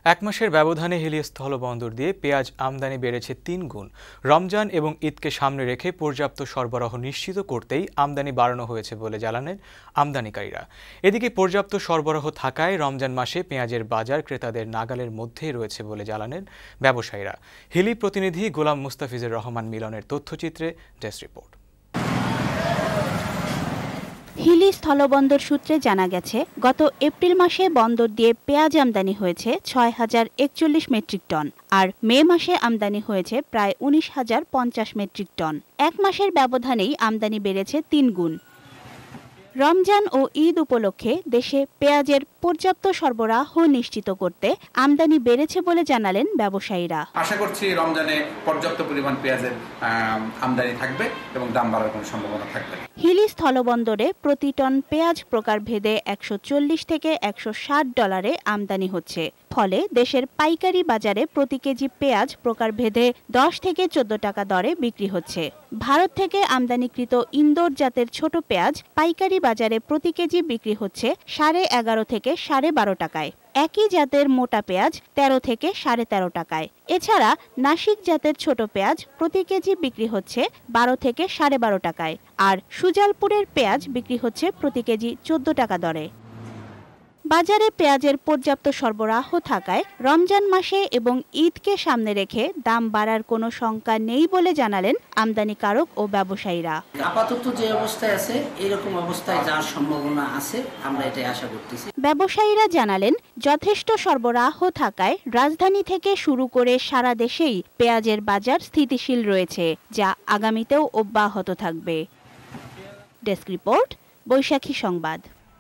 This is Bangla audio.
এক মাসের ব্যবধানে হিলি স্থলবন্দর দিয়ে পেঁয়াজ আমদানি বেড়েছে ৩ গুণ। রমজান এবং ঈদকে সামনে রেখে পর্যাপ্ত সরবরাহ নিশ্চিত করতেই আমদানি বাড়ানো হয়েছে বলে জানালেন আমদানিকারীরা। এদিকে পর্যাপ্ত সরবরাহ থাকায় রমজান মাসে পেঁয়াজের বাজার ক্রেতাদের নাগালের মধ্যেই রয়েছে বলে জানালেন ব্যবসায়ীরা। হিলি প্রতিনিধি গোলাম মুস্তাফিজুর রহমান মিলনের তথ্যচিত্রে ডেস্ক রিপোর্ট। হিলি স্থলবন্দর সূত্রে জানা গেছে, গত এপ্রিল মাসে বন্দর দিয়ে পেঁয়াজ আমদানি হয়েছে ৬,০৪১ মেট্রিক টন, আর মে মাসে আমদানি হয়েছে প্রায় ১৯,০৫০ মেট্রিক টন। এক মাসের ব্যবধানেই আমদানি বেড়েছে ৩ গুণ। রমজান ও ঈদ উপলক্ষে দেশে পেঁয়াজের পর্যাপ্ত সরবরাহ নিশ্চিত করতে আমদানি বেড়েছে বলে জানালেন ব্যবসায়ীরা। আশা করছি রমজানে পর্যাপ্ত পরিমাণ পেঁয়াজের আমদানি থাকবে এবং দাম বাড়ার কোনো সম্ভাবনা থাকবে না। হিলি স্থলবন্দরে প্রতি টন পেঁয়াজ প্রকারভেদে ১৪০ থেকে ১৬০ ডলারে আমদানি হচ্ছে। ফলে দেশের পাইকারি বাজারে প্রতি কেজি পেঁয়াজ প্রকারভেদে ১০ থেকে ১৪ টাকা দরে বিক্রি হচ্ছে। ভারত থেকে আমদানিকৃত ইন্দোর জাতের ছোট পেঁয়াজ পাইকারি বাজারে প্রতি কেজি বিক্রি হচ্ছে ১১.৫ থেকে ১২.৫ টাকায়। একই জাতের মোটা পেঁয়াজ ১৩ থেকে ১৩.৫ টাকায়। এছাড়া নাসিক জাতের ছোট পেঁয়াজ প্রতি কেজি বিক্রি হচ্ছে ১২ থেকে ১২.৫ টাকায়, আর সুজালপুরের পেঁয়াজ বিক্রি হচ্ছে প্রতি কেজি ১৪ টাকা দরে। বাজারে পেঁয়াজের পর্যাপ্ত সরবরাহ থাকায় রমজান মাসে এবং ঈদকে সামনে রেখে দাম বাড়ার কোনো শঙ্কা নেই বলে জানালেন আমদানিকারক ও ব্যবসায়ীরা। আপাতত যে অবস্থায় আছে এরকম অবস্থায় যাওয়ার সম্ভাবনা আছে, আমরা এটাই আশা করতেছি। ব্যবসায়ীরা জানালেন, যথেষ্ট সরবরাহ থাকায় রাজধানী থেকে শুরু করে সারা দেশেই পেঁয়াজের বাজার স্থিতিশীল রয়েছে, যা আগামীতেও অব্যাহত থাকবে। ডেস্ক রিপোর্ট, বৈশাখী সংবাদ।